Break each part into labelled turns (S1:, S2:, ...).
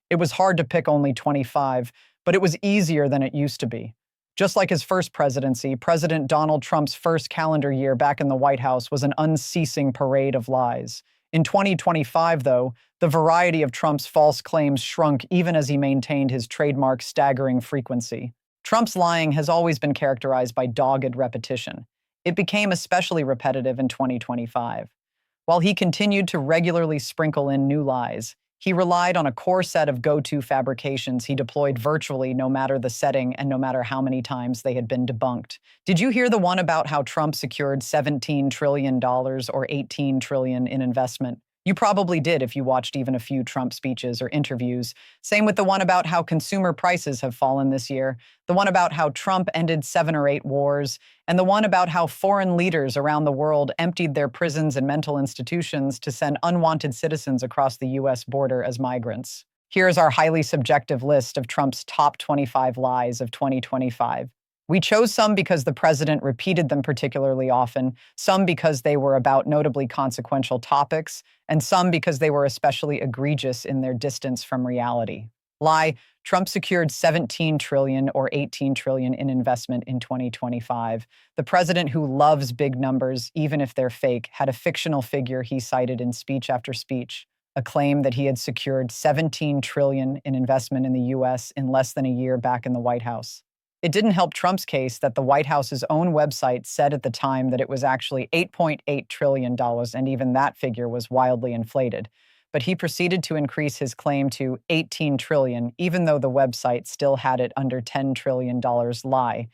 S1: It was hard to pick only 25, but it was easier than it used to be. Just like his first presidency, President Donald Trump's first calendar year back in the White House was an unceasing parade of lies. In 2025, though, the variety of Trump's false claims shrunk even as he maintained his trademark staggering frequency. Trump's lying has always been characterized by dogged repetition. It became especially repetitive in 2025. While he continued to regularly sprinkle in new lies, he relied on a core set of go-to fabrications he deployed virtually no matter the setting and no matter how many times they had been debunked. Did you hear the one about how Trump secured $17 trillion or $18 trillion in investment? You probably did if you watched even a few Trump speeches or interviews. Same with the one about how consumer prices have fallen this year, the one about how Trump ended 7 or 8 wars, and the one about how foreign leaders around the world emptied their prisons and mental institutions to send unwanted citizens across the U.S. border as migrants. Here's our highly subjective list of Trump's top 25 lies of 2025. We chose some because the president repeated them particularly often, some because they were about notably consequential topics, and some because they were especially egregious in their distance from reality. Lie: Trump secured $17 trillion or $18 trillion in investment in 2025. The president, who loves big numbers, even if they're fake, had a fictional figure he cited in speech after speech, a claim that he had secured $17 trillion in investment in the U.S. in less than a year back in the White House. It didn't help Trump's case that the White House's own website said at the time that it was actually $8.8 trillion, and even that figure was wildly inflated. But he proceeded to increase his claim to $18 trillion, even though the website still had it under $10 trillion. Lie: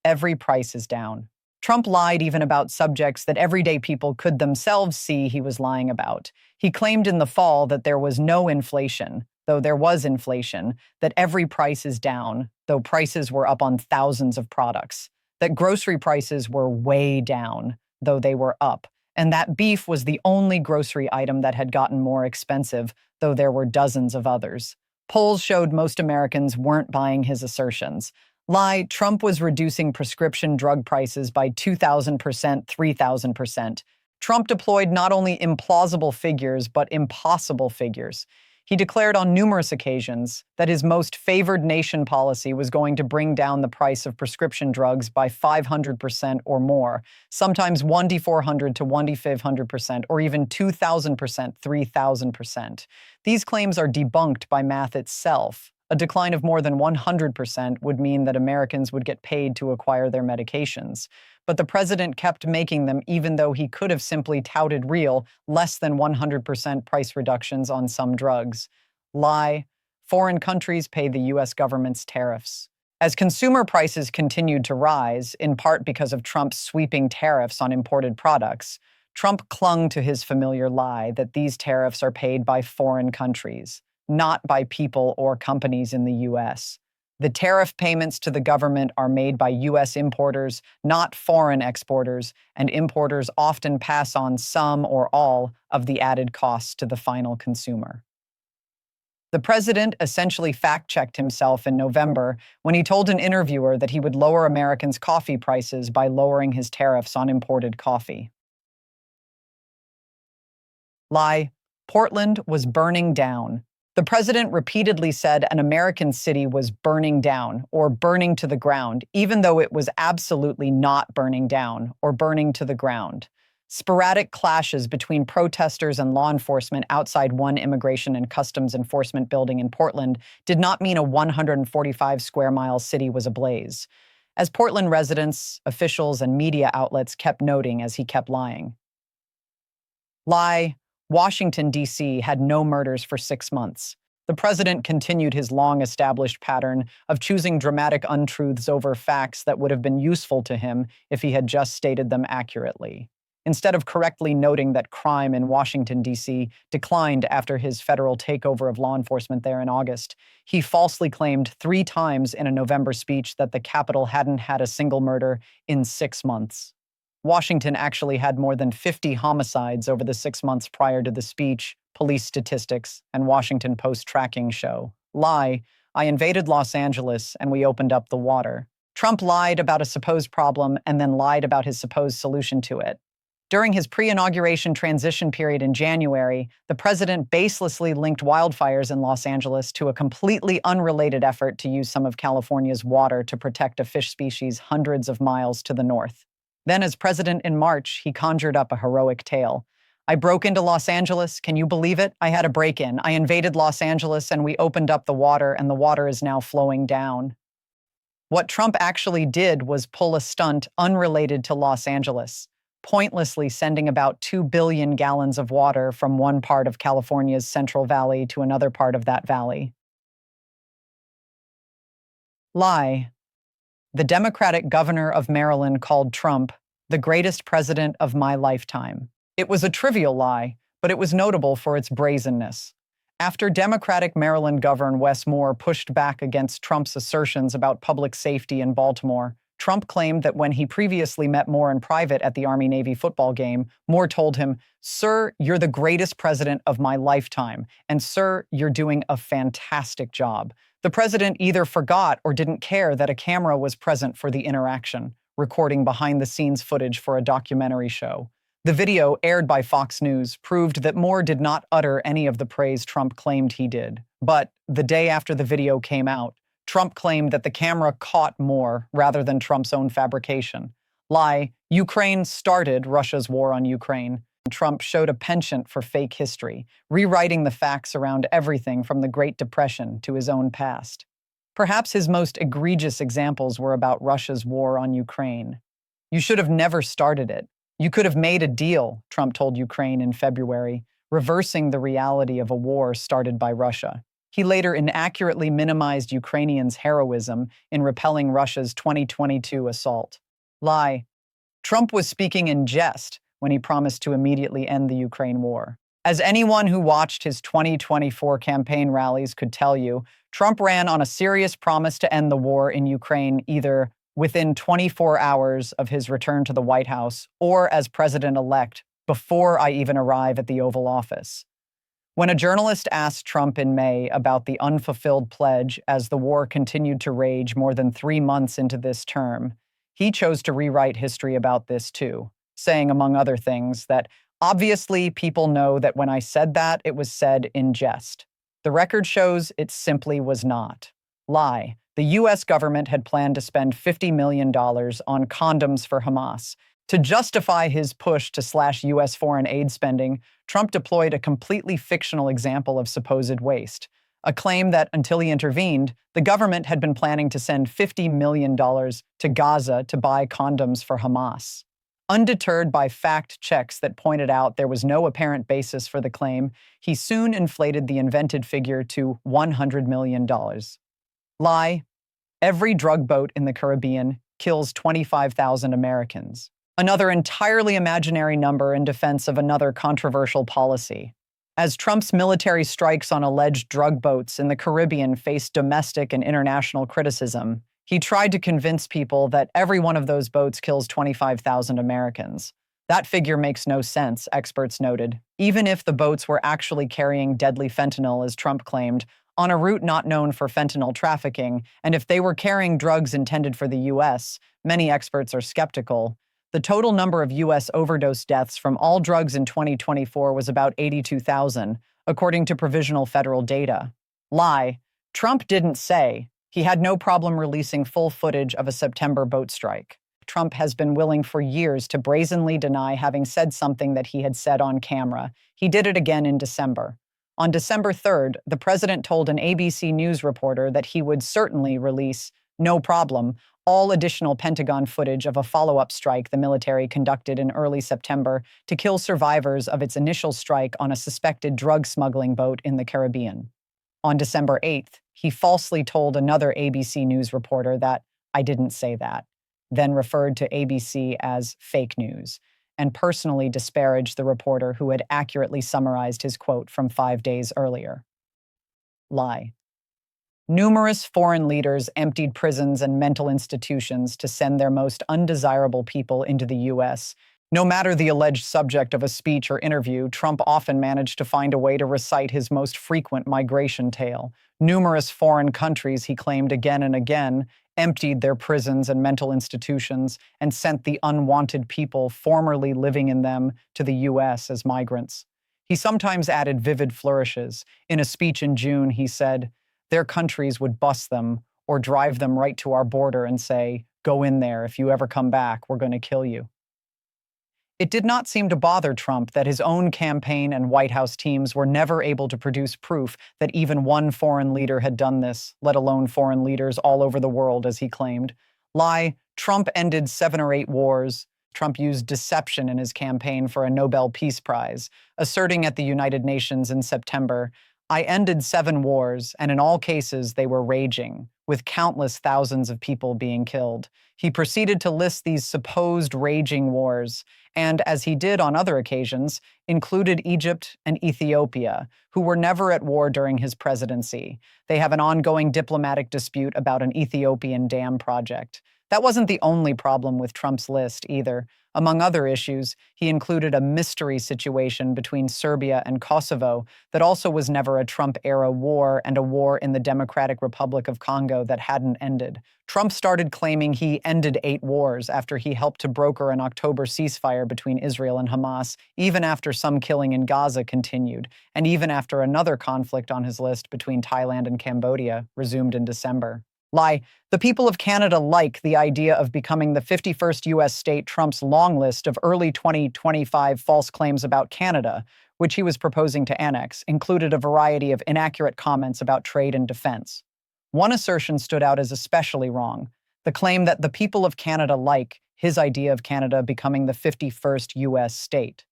S1: every price is down. Trump lied even about subjects that everyday people could themselves see he was lying about. He claimed in the fall that there was no inflation, though there was inflation, that every price is down, though prices were up on thousands of products, that grocery prices were way down, though they were up, and that beef was the only grocery item that had gotten more expensive, though there were dozens of others. Polls showed most Americans weren't buying his assertions. Lie: Trump was reducing prescription drug prices by 2,000%, 3,000%. Trump deployed not only implausible figures, but impossible figures. He declared on numerous occasions that his most favored nation policy was going to bring down the price of prescription drugs by 500% or more, sometimes 1,400 to 1,500%, or even 2,000%, 3,000%. These claims are debunked by math itself. A decline of more than 100% would mean that Americans would get paid to acquire their medications. But the president kept making them even though he could have simply touted real, less than 100% price reductions on some drugs. Lie: foreign countries pay the U.S. government's tariffs. As consumer prices continued to rise, in part because of Trump's sweeping tariffs on imported products, Trump clung to his familiar lie that these tariffs are paid by foreign countries, not by people or companies in the U.S. The tariff payments to the government are made by U.S. importers, not foreign exporters, and importers often pass on some or all of the added costs to the final consumer. The president essentially fact-checked himself in November when he told an interviewer that he would lower Americans' coffee prices by lowering his tariffs on imported coffee. Lie: Portland was burning down. The president repeatedly said an American city was burning down or burning to the ground, even though it was absolutely not burning down or burning to the ground. Sporadic clashes between protesters and law enforcement outside one immigration and customs enforcement building in Portland did not mean a 145 square mile city was ablaze, as Portland residents, officials, and media outlets kept noting as he kept lying. Lie: Washington, D.C. had no murders for 6 months. The president continued his long-established pattern of choosing dramatic untruths over facts that would have been useful to him if he had just stated them accurately. Instead of correctly noting that crime in Washington, D.C. declined after his federal takeover of law enforcement there in August, he falsely claimed 3 times in a November speech that the Capitol hadn't had a single murder in 6 months. Washington actually had more than 50 homicides over the 6 months prior to the speech, police statistics, and Washington Post tracking show. Lie: I invaded Los Angeles and we opened up the water. Trump lied about a supposed problem and then lied about his supposed solution to it. During his pre-inauguration transition period in January, the president baselessly linked wildfires in Los Angeles to a completely unrelated effort to use some of California's water to protect a fish species hundreds of miles to the north. Then, as president in March, he conjured up a heroic tale. I broke into Los Angeles. Can you believe it? I had a break-in. I invaded Los Angeles and we opened up the water, and the water is now flowing down. What Trump actually did was pull a stunt unrelated to Los Angeles, pointlessly sending about 2 billion gallons of water from one part of California's Central Valley to another part of that valley. Lie. The Democratic governor of Maryland called Trump the greatest president of my lifetime. It was a trivial lie, but it was notable for its brazenness. After Democratic Maryland Governor Wes Moore pushed back against Trump's assertions about public safety in Baltimore, Trump claimed that when he previously met Moore in private at the Army-Navy football game, Moore told him, "Sir, you're the greatest president of my lifetime, and sir, you're doing a fantastic job." The president either forgot or didn't care that a camera was present for the interaction, recording behind-the-scenes footage for a documentary show. The video, aired by Fox News, proved that Moore did not utter any of the praise Trump claimed he did. But the day after the video came out, Trump claimed that the camera caught Moore rather than Trump's own fabrication. Lie. Ukraine started Russia's war on Ukraine. Trump showed a penchant for fake history, rewriting the facts around everything from the Great Depression to his own past. Perhaps his most egregious examples were about Russia's war on Ukraine. "You should have never started it. You could have made a deal," Trump told Ukraine in February, reversing the reality of a war started by Russia. He later inaccurately minimized Ukrainians' heroism in repelling Russia's 2022 assault. Lie. Trump was speaking in jest when he promised to immediately end the Ukraine war. As anyone who watched his 2024 campaign rallies could tell you, Trump ran on a serious promise to end the war in Ukraine either within 24 hours of his return to the White House or as president-elect before I even arrive at the Oval Office. When a journalist asked Trump in May about the unfulfilled pledge as the war continued to rage more than 3 months into this term, he chose to rewrite history about this too, saying, among other things, that obviously people know that when I said that, it was said in jest. The record shows it simply was not. Lie. The U.S. government had planned to spend $50 million on condoms for Hamas. To justify his push to slash U.S. foreign aid spending, Trump deployed a completely fictional example of supposed waste, a claim that, until he intervened, the government had been planning to send $50 million to Gaza to buy condoms for Hamas. Undeterred by fact checks that pointed out there was no apparent basis for the claim, he soon inflated the invented figure to $100 million. Lie. Every drug boat in the Caribbean kills 25,000 Americans. Another entirely imaginary number in defense of another controversial policy. As Trump's military strikes on alleged drug boats in the Caribbean faced domestic and international criticism, he tried to convince people that every one of those boats kills 25,000 Americans. That figure makes no sense, experts noted. Even if the boats were actually carrying deadly fentanyl, as Trump claimed, on a route not known for fentanyl trafficking, and if they were carrying drugs intended for the U.S., many experts are skeptical. The total number of U.S. overdose deaths from all drugs in 2024 was about 82,000, according to provisional federal data. Lie. Trump didn't say he had no problem releasing full footage of a September boat strike. Trump has been willing for years to brazenly deny having said something that he had said on camera. He did it again in December. On December 3rd, the president told an ABC News reporter that he would certainly release, no problem, all additional Pentagon footage of a follow-up strike the military conducted in early September to kill survivors of its initial strike on a suspected drug smuggling boat in the Caribbean. On December 8th, he falsely told another ABC News reporter that, "I didn't say that," then referred to ABC as fake news, and personally disparaged the reporter who had accurately summarized his quote from 5 days earlier. Lie. Numerous foreign leaders emptied prisons and mental institutions to send their most undesirable people into the U.S. No matter the alleged subject of a speech or interview, Trump often managed to find a way to recite his most frequent migration tale. Numerous foreign countries, he claimed again and again, emptied their prisons and mental institutions, and sent the unwanted people formerly living in them to the U.S. as migrants. He sometimes added vivid flourishes. In a speech in June, he said, "Their countries would bus them or drive them right to our border and say, 'Go in there. If you ever come back, we're going to kill you.'" It did not seem to bother Trump that his own campaign and White House teams were never able to produce proof that even one foreign leader had done this, let alone foreign leaders all over the world, as he claimed. Lie, Trump ended 7 or 8 wars. Trump used deception in his campaign for a Nobel Peace Prize, asserting at the United Nations in September, "I ended 7 wars, and in all cases they were raging, with countless thousands of people being killed." He proceeded to list these supposed raging wars, and, as he did on other occasions, included Egypt and Ethiopia, who were never at war during his presidency. They have an ongoing diplomatic dispute about an Ethiopian dam project. That wasn't the only problem with Trump's list, either. Among other issues, he included a mystery situation between Serbia and Kosovo that also was never a Trump-era war, and a war in the Democratic Republic of Congo that hadn't ended. Trump started claiming he ended 8 wars after he helped to broker an October ceasefire between Israel and Hamas, even after some killing in Gaza continued, and even after another conflict on his list between Thailand and Cambodia resumed in December. Lie. The people of Canada like the idea of becoming the 51st U.S. state. Trump's long list of early 2025 false claims about Canada, which he was proposing to annex, included a variety of inaccurate comments about trade and defense. One assertion stood out as especially wrong: the claim that the people of Canada like his idea of Canada becoming the 51st U.S. state.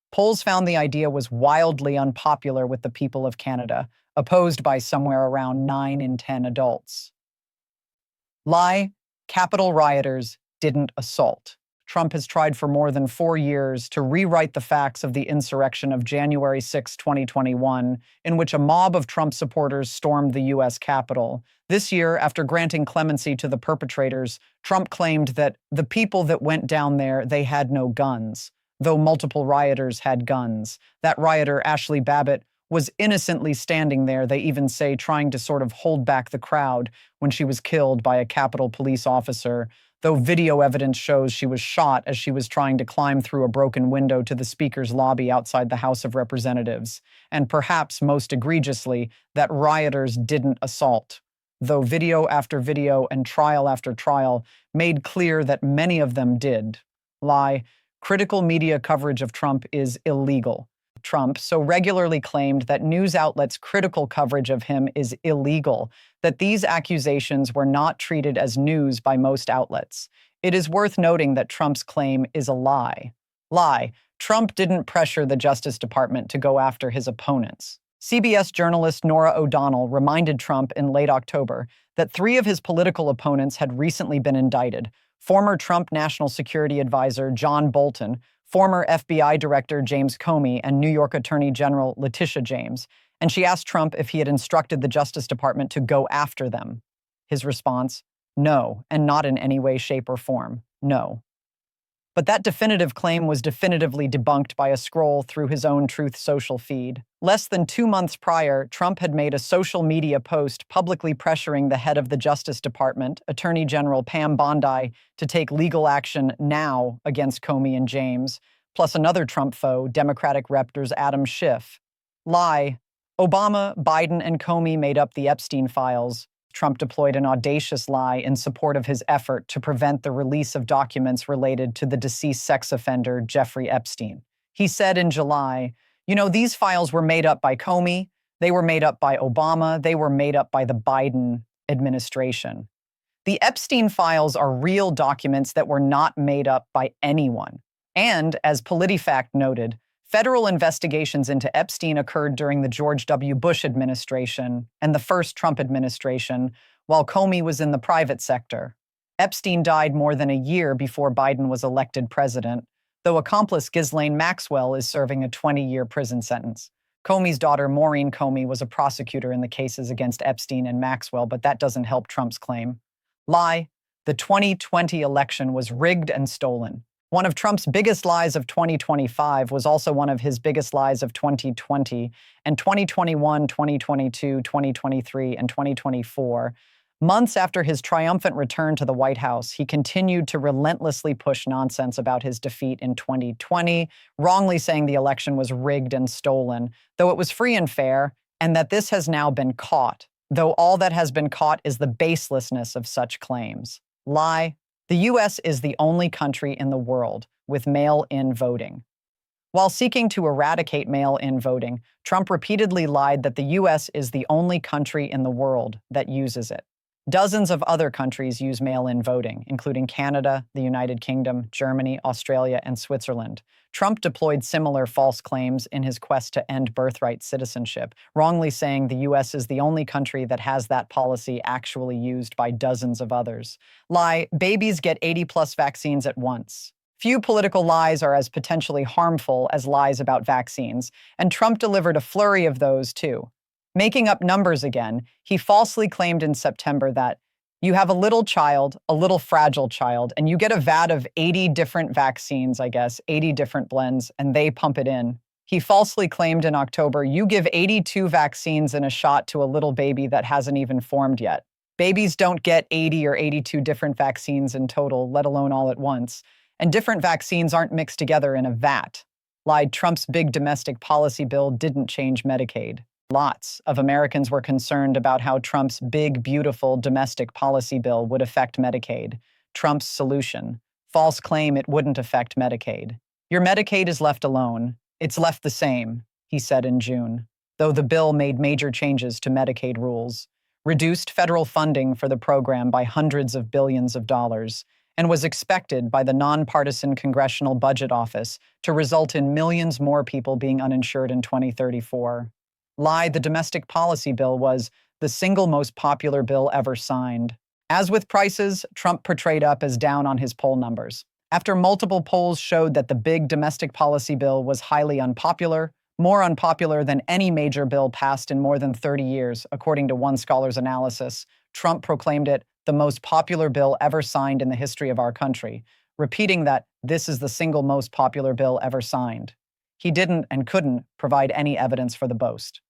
S1: Polls found the idea was wildly unpopular with the people of Canada, opposed by somewhere around 9 in 10 adults. Lie, Capitol rioters didn't assault. Trump has tried for more than 4 years to rewrite the facts of the insurrection of January 6, 2021, in which a mob of Trump supporters stormed the U.S. Capitol. This year, after granting clemency to the perpetrators, Trump claimed that the people that went down there, they had no guns, though multiple rioters had guns. That rioter, Ashley Babbitt, was innocently standing there, they even say, trying to sort of hold back the crowd when she was killed by a Capitol police officer, though video evidence shows she was shot as she was trying to climb through a broken window to the Speaker's lobby outside the House of Representatives. And perhaps most egregiously, that rioters didn't assault, though video after video and trial after trial made clear that many of them did. Lie. Critical media coverage of Trump is illegal. Trump so regularly claimed that news outlets' critical coverage of him is illegal, that these accusations were not treated as news by most outlets. It is worth noting that Trump's claim is a lie. Lie. Trump didn't pressure the Justice Department to go after his opponents. CBS journalist Norah O'Donnell reminded Trump in late October that 3 of his political opponents had recently been indicted: former Trump National Security Advisor John Bolton, former FBI Director James Comey, and New York Attorney General Letitia James, and she asked Trump if he had instructed the Justice Department to go after them. His response: no, and not in any way, shape, or form. No. But that definitive claim was definitively debunked by a scroll through his own Truth Social feed. Less than 2 months prior, Trump had made a social media post publicly pressuring the head of the Justice Department, Attorney General Pam Bondi, to take legal action now against Comey and James, plus another Trump foe, Democratic Representative Adam Schiff. Lie. Obama, Biden, and Comey made up the Epstein files. Trump deployed an audacious lie in support of his effort to prevent the release of documents related to the deceased sex offender Jeffrey Epstein. He said in July, these files were made up by Comey, they were made up by Obama, they were made up by the Biden administration. The Epstein files are real documents that were not made up by anyone. And, as PolitiFact noted, federal investigations into Epstein occurred during the George W. Bush administration and the first Trump administration, while Comey was in the private sector. Epstein died more than a year before Biden was elected president, though accomplice Ghislaine Maxwell is serving a 20-year prison sentence. Comey's daughter, Maureen Comey, was a prosecutor in the cases against Epstein and Maxwell, but that doesn't help Trump's claim. Lie. The 2020 election was rigged and stolen. One of Trump's biggest lies of 2025 was also one of his biggest lies of 2020, and 2021, 2022, 2023, and 2024. Months after his triumphant return to the White House, he continued to relentlessly push nonsense about his defeat in 2020, wrongly saying the election was rigged and stolen, though it was free and fair, and that this has now been caught, though all that has been caught is the baselessness of such claims. Lie. The U.S. is the only country in the world with mail-in voting. While seeking to eradicate mail-in voting, Trump repeatedly lied that the U.S. is the only country in the world that uses it. Dozens of other countries use mail-in voting, including Canada, the United Kingdom, Germany, Australia, and Switzerland. Trump deployed similar false claims in his quest to end birthright citizenship, wrongly saying the U.S. is the only country that has that policy actually used by dozens of others. Lie, babies get 80-plus vaccines at once. Few political lies are as potentially harmful as lies about vaccines, and Trump delivered a flurry of those too. Making up numbers again, he falsely claimed in September that you have a little child, a little fragile child, and you get a vat of 80 different vaccines, 80 different blends, and they pump it in. He falsely claimed in October, you give 82 vaccines in a shot to a little baby that hasn't even formed yet. Babies don't get 80 or 82 different vaccines in total, let alone all at once. And different vaccines aren't mixed together in a vat. Lied Trump's big domestic policy bill didn't change Medicaid. Lots of Americans were concerned about how Trump's big, beautiful domestic policy bill would affect Medicaid. Trump's solution: false claim it wouldn't affect Medicaid. Your Medicaid is left alone. It's left the same, he said in June, though the bill made major changes to Medicaid rules, reduced federal funding for the program by hundreds of billions of dollars, and was expected by the nonpartisan Congressional Budget Office to result in millions more people being uninsured in 2034. Lie, the domestic policy bill was the single most popular bill ever signed. As with prices, Trump portrayed up as down on his poll numbers. After multiple polls showed that the big domestic policy bill was highly unpopular, more unpopular than any major bill passed in more than 30 years, according to one scholar's analysis, Trump proclaimed it the most popular bill ever signed in the history of our country, repeating that this is the single most popular bill ever signed. He didn't and couldn't provide any evidence for the boast.